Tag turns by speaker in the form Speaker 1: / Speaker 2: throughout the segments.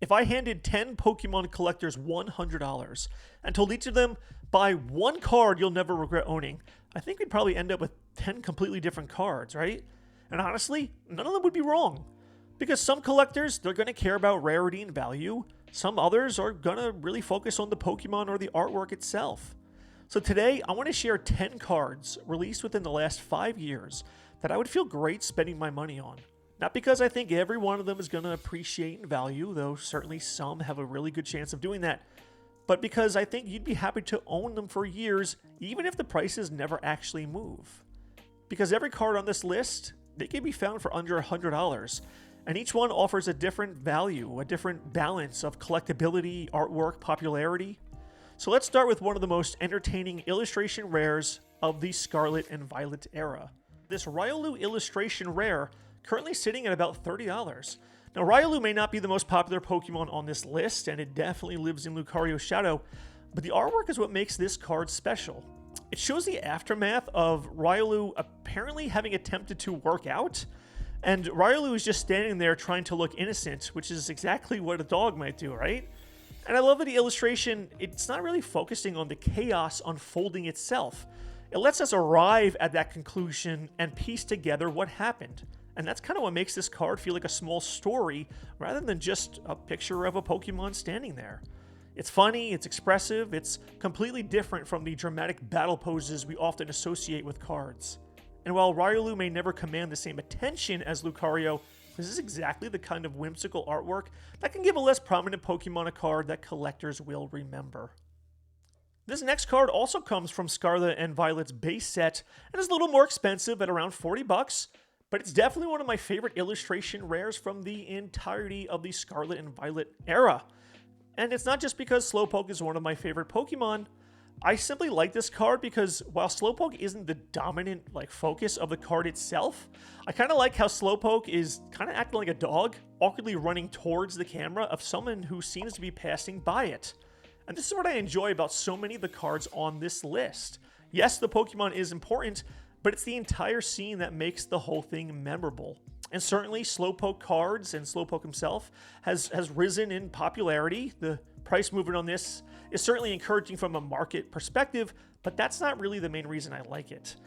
Speaker 1: If I handed 10 Pokemon collectors $100 and told each of them, buy one card you'll never regret owning, I think we'd probably end up with 10 completely different cards, right? And honestly, none of them would be wrong. Because some collectors, they're going to care about rarity and value. Some others are going to really focus on the Pokemon or the artwork itself. So today, I want to share 10 cards released within the last 5 years that I would feel great spending my money on. Not because I think every one of them is going to appreciate in value, though certainly some have a really good chance of doing that, but because I think you'd be happy to own them for years, even if the prices never actually move. Because every card on this list, they can be found for under $100, and each one offers a different value, a different balance of collectability, artwork, popularity. So let's start with one of the most entertaining illustration rares of the Scarlet and Violet era. This Riolu illustration rare, currently sitting at about $30. Now, Riolu may not be the most popular Pokemon on this list, and it definitely lives in Lucario's shadow, but the artwork is what makes this card special. It shows the aftermath of Riolu apparently having attempted to work out, and Riolu is just standing there trying to look innocent, which is exactly what a dog might do, right? And I love that the illustration, it's not really focusing on the chaos unfolding itself. It lets us arrive at that conclusion and piece together what happened. And that's kind of what makes this card feel like a small story rather than just a picture of a Pokemon standing there. It's funny, it's expressive, it's completely different from the dramatic battle poses we often associate with cards. And while Riolu may never command the same attention as Lucario, this is exactly the kind of whimsical artwork that can give a less prominent Pokemon a card that collectors will remember. This next card also comes from Scarlet and Violet's base set and is a little more expensive at around $40, but it's definitely one of my favorite illustration rares from the entirety of the Scarlet and Violet era. And it's not just because Slowpoke is one of my favorite Pokemon. I simply like this card because while Slowpoke isn't the dominant focus of the card itself, I kind of like how Slowpoke is kind of acting like a dog, awkwardly running towards the camera of someone who seems to be passing by it. And this is what I enjoy about so many of the cards on this list. Yes, the Pokemon is important, but it's the entire scene that makes the whole thing memorable. And certainly Slowpoke cards and Slowpoke himself has risen in popularity. The price movement on this is certainly encouraging from a market perspective, but that's not really the main reason I like it.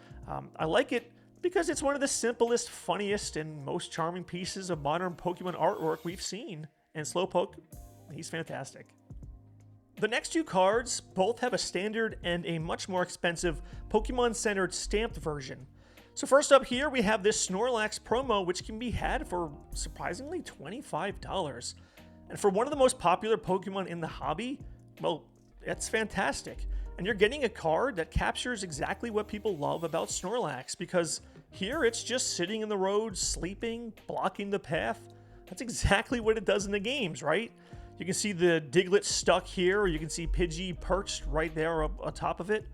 Speaker 1: I like it because it's one of the simplest, funniest, and most charming pieces of modern Pokemon artwork we've seen. And Slowpoke, he's fantastic. The next two cards both have a standard and a much more expensive Pokemon-centered stamped version. So first up here, we have this Snorlax promo, which can be had for surprisingly $25. And for one of the most popular Pokemon in the hobby, well, that's fantastic. And you're getting a card that captures exactly what people love about Snorlax, because here it's just sitting in the road, sleeping, blocking the path. That's exactly what it does in the games, right? You can see the Diglett stuck here, or you can see Pidgey perched right there up on top of it.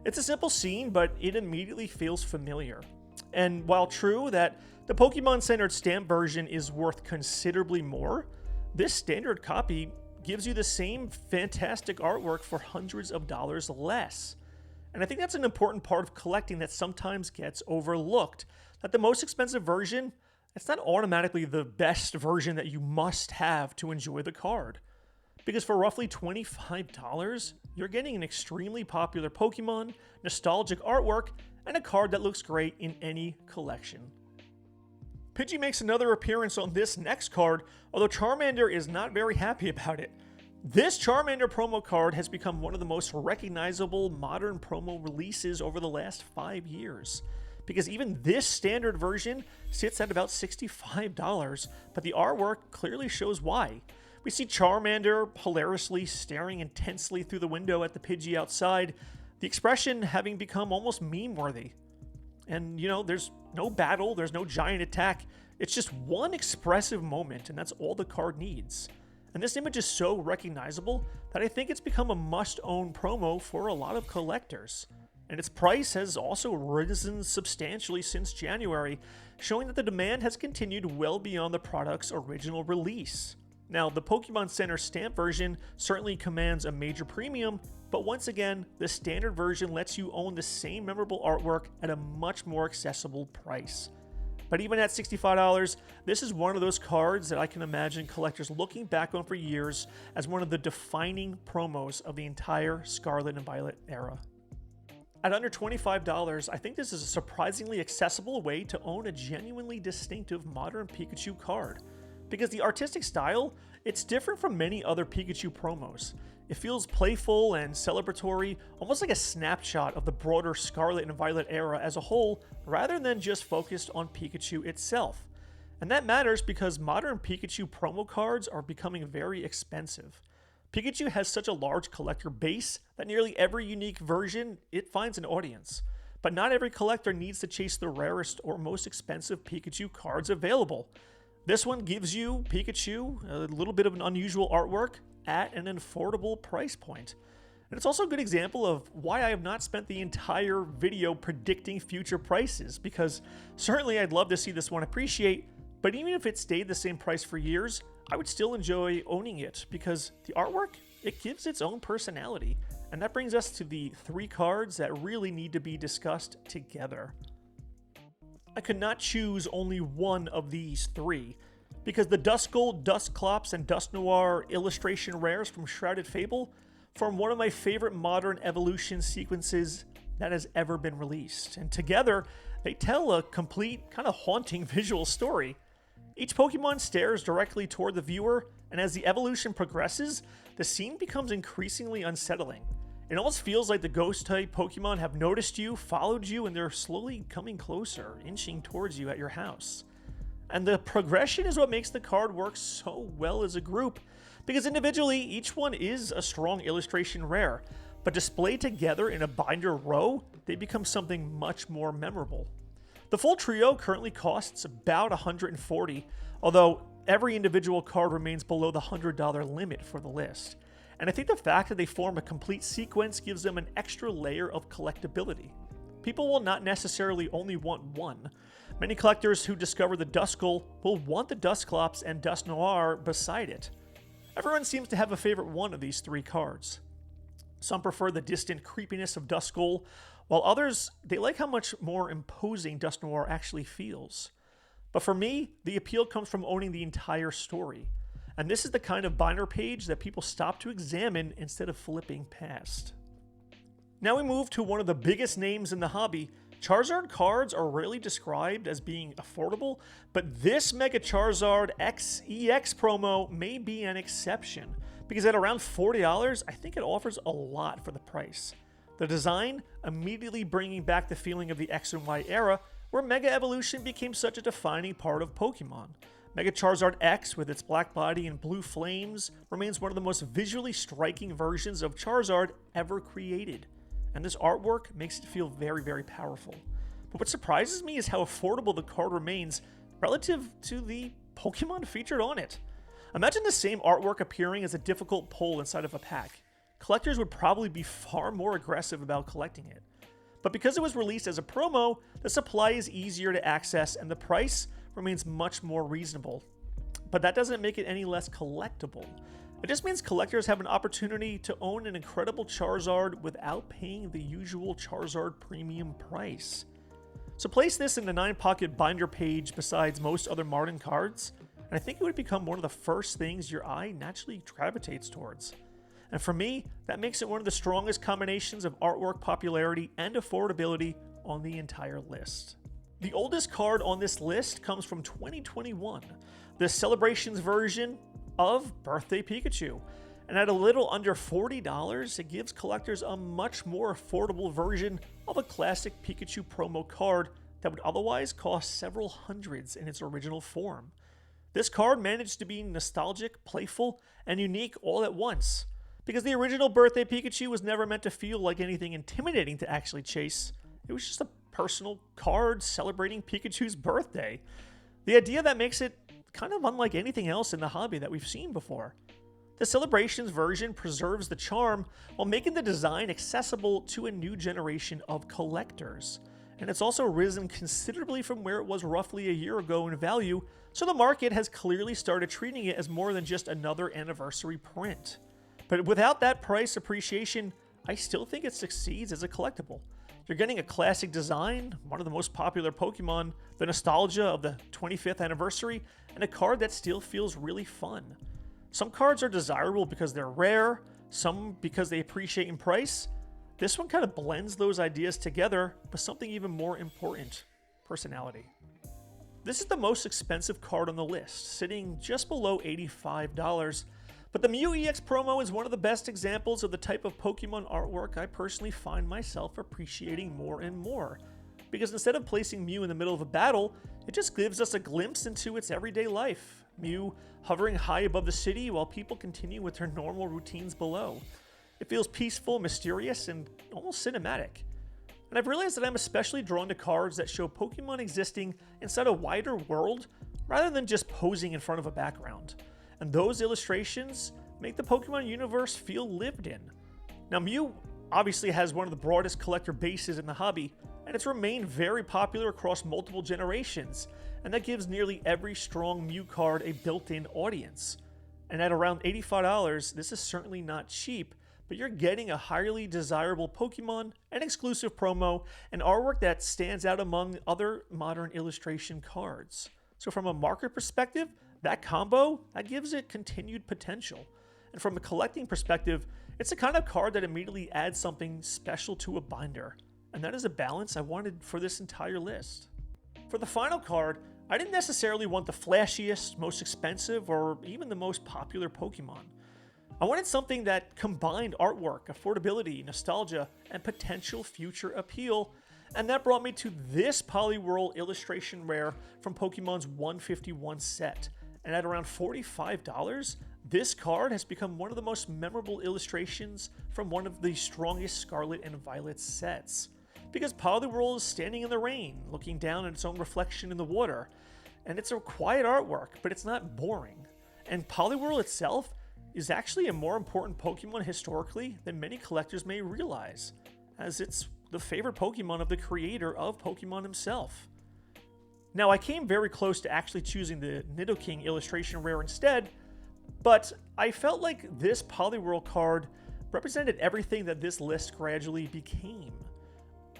Speaker 1: It's a simple scene, but it immediately feels familiar. And while true that the Pokemon-centered stamp version is worth considerably more, this standard copy gives you the same fantastic artwork for hundreds of dollars less. And I think that's an important part of collecting that sometimes gets overlooked, that the most expensive version, it's not automatically the best version that you must have to enjoy the card. Because for roughly $25, you're getting an extremely popular Pokemon, nostalgic artwork, and a card that looks great in any collection. Pidgey makes another appearance on this next card, although Charmander is not very happy about it. This Charmander promo card has become one of the most recognizable modern promo releases over the last 5 years. Because even this standard version sits at about $65, but the artwork clearly shows why. We see Charmander hilariously staring intensely through the window at the Pidgey outside, the expression having become almost meme-worthy. And, there's no battle, there's no giant attack, it's just one expressive moment, and that's all the card needs. And this image is so recognizable that I think it's become a must-own promo for a lot of collectors. And its price has also risen substantially since January, showing that the demand has continued well beyond the product's original release. Now, the Pokemon Center stamp version certainly commands a major premium, but once again, the standard version lets you own the same memorable artwork at a much more accessible price. But even at $65, this is one of those cards that I can imagine collectors looking back on for years as one of the defining promos of the entire Scarlet and Violet era. At under $25, I think this is a surprisingly accessible way to own a genuinely distinctive modern Pikachu card. Because the artistic style, it's different from many other Pikachu promos. It feels playful and celebratory, almost like a snapshot of the broader Scarlet and Violet era as a whole, rather than just focused on Pikachu itself. And that matters because modern Pikachu promo cards are becoming very expensive. Pikachu has such a large collector base that nearly every unique version, it finds an audience. But not every collector needs to chase the rarest or most expensive Pikachu cards available. This one gives you Pikachu, a little bit of an unusual artwork, at an affordable price point. And it's also a good example of why I have not spent the entire video predicting future prices, because certainly I'd love to see this one appreciate, but even if it stayed the same price for years, I would still enjoy owning it, because the artwork, it gives its own personality. And that brings us to the 3 cards that really need to be discussed together. I could not choose only one of these 3, because the Duskull, Dusclops, and Dusknoir illustration rares from Shrouded Fable form one of my favorite modern evolution sequences that has ever been released. And together, they tell a complete, kind of haunting visual story. Each Pokemon stares directly toward the viewer, and as the evolution progresses, the scene becomes increasingly unsettling. It almost feels like the ghost-type Pokemon have noticed you, followed you, and they're slowly coming closer, inching towards you at your house. And the progression is what makes the card work so well as a group, because individually, each one is a strong illustration rare, but displayed together in a binder row, they become something much more memorable. The full trio currently costs about $140, although every individual card remains below the $100 limit for the list. And I think the fact that they form a complete sequence gives them an extra layer of collectability. People will not necessarily only want one. Many collectors who discover the Duskull will want the Dusclops and Dusknoir beside it. Everyone seems to have a favorite one of these 3 cards. Some prefer the distant creepiness of Duskull, while others, they like how much more imposing Dusknoir actually feels. But for me, the appeal comes from owning the entire story. And this is the kind of binder page that people stop to examine instead of flipping past. Now we move to one of the biggest names in the hobby. Charizard cards are rarely described as being affordable, but this Mega Charizard XEX promo may be an exception, because at around $40, I think it offers a lot for the price. The design immediately bringing back the feeling of the X and Y era, where Mega Evolution became such a defining part of Pokemon. Mega Charizard X, with its black body and blue flames, remains one of the most visually striking versions of Charizard ever created. And this artwork makes it feel very, very powerful. But what surprises me is how affordable the card remains relative to the Pokemon featured on it. Imagine the same artwork appearing as a difficult pull inside of a pack. Collectors would probably be far more aggressive about collecting it. But because it was released as a promo, the supply is easier to access and the price remains much more reasonable. But that doesn't make it any less collectible. It just means collectors have an opportunity to own an incredible Charizard without paying the usual Charizard premium price. So place this in the 9-pocket binder page besides most other modern cards, and I think it would become one of the first things your eye naturally gravitates towards. And for me, that makes it one of the strongest combinations of artwork popularity and affordability on the entire list. The oldest card on this list comes from 2021, the Celebrations version of Birthday Pikachu. And at a little under $40, it gives collectors a much more affordable version of a classic Pikachu promo card that would otherwise cost several hundreds in its original form. This card managed to be nostalgic, playful, and unique all at once, because the original Birthday Pikachu was never meant to feel like anything intimidating to actually chase. It was just a personal card celebrating Pikachu's birthday. The idea that makes it kind of unlike anything else in the hobby that we've seen before. The Celebrations version preserves the charm while making the design accessible to a new generation of collectors. And it's also risen considerably from where it was roughly a year ago in value, so the market has clearly started treating it as more than just another anniversary print. But without that price appreciation, I still think it succeeds as a collectible. You're getting a classic design, one of the most popular Pokemon, the nostalgia of the 25th anniversary, and a card that still feels really fun. Some cards are desirable because they're rare, some because they appreciate in price. This one kind of blends those ideas together with something even more important: personality. This is the most expensive card on the list, sitting just below $85. But the Mew EX promo is one of the best examples of the type of Pokemon artwork I personally find myself appreciating more and more. Because instead of placing Mew in the middle of a battle, it just gives us a glimpse into its everyday life. Mew hovering high above the city while people continue with their normal routines below. It feels peaceful, mysterious, and almost cinematic. And I've realized that I'm especially drawn to cards that show Pokemon existing inside a wider world rather than just posing in front of a background. And those illustrations make the Pokemon universe feel lived in. Now, Mew obviously has one of the broadest collector bases in the hobby, and it's remained very popular across multiple generations, and that gives nearly every strong Mew card a built-in audience. And at around $85, this is certainly not cheap, but you're getting a highly desirable Pokemon, an exclusive promo, and artwork that stands out among other modern illustration cards. So from a market perspective, that combo, that gives it continued potential. And from a collecting perspective, it's the kind of card that immediately adds something special to a binder. And that is a balance I wanted for this entire list. For the final card, I didn't necessarily want the flashiest, most expensive, or even the most popular Pokemon. I wanted something that combined artwork, affordability, nostalgia, and potential future appeal. And that brought me to this Poliwhirl illustration rare from Pokemon's 151 set. And at around $45, this card has become one of the most memorable illustrations from one of the strongest Scarlet and Violet sets. Because Poliwhirl is standing in the rain, looking down at its own reflection in the water. And it's a quiet artwork, but it's not boring. And Poliwhirl itself is actually a more important Pokemon historically than many collectors may realize, as it's the favorite Pokemon of the creator of Pokemon himself. Now, I came very close to actually choosing the Nidoking illustration rare instead, but I felt like this Poliwhirl card represented everything that this list gradually became.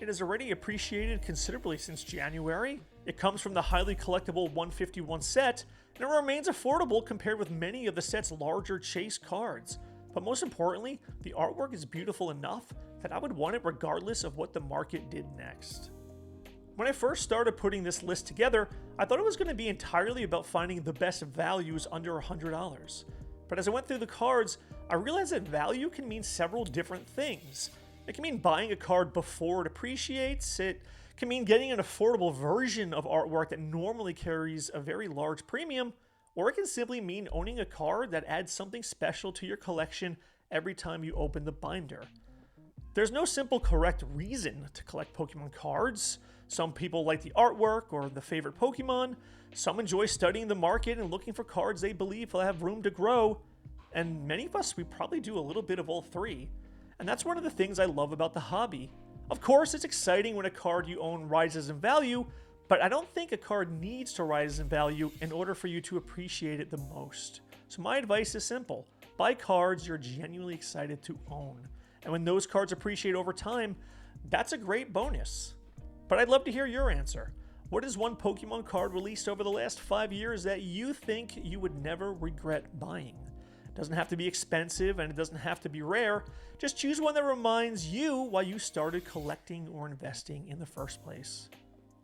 Speaker 1: It has already appreciated considerably since January. It comes from the highly collectible 151 set, and it remains affordable compared with many of the set's larger chase cards. But most importantly, the artwork is beautiful enough that I would want it regardless of what the market did next. When I first started putting this list together, I thought it was going to be entirely about finding the best values under $100. But as I went through the cards, I realized that value can mean several different things. It can mean buying a card before it appreciates. It can mean getting an affordable version of artwork that normally carries a very large premium, or it can simply mean owning a card that adds something special to your collection every time you open the binder. There's no simple correct reason to collect Pokemon cards. Some people like the artwork or the favorite Pokemon. Some enjoy studying the market and looking for cards they believe will have room to grow. And many of us, we probably do a little bit of all three. And that's one of the things I love about the hobby. Of course, it's exciting when a card you own rises in value, but I don't think a card needs to rise in value in order for you to appreciate it the most. So my advice is simple: buy cards you're genuinely excited to own. And when those cards appreciate over time, that's a great bonus. But I'd love to hear your answer. What is one Pokemon card released over the last 5 years that you think you would never regret buying? It doesn't have to be expensive and it doesn't have to be rare. Just choose one that reminds you why you started collecting or investing in the first place.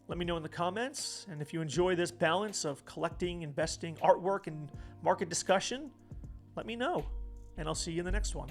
Speaker 1: Let me know in the comments, and if you enjoy this balance of collecting, investing, artwork, and market discussion, let me know, and I'll see you in the next one.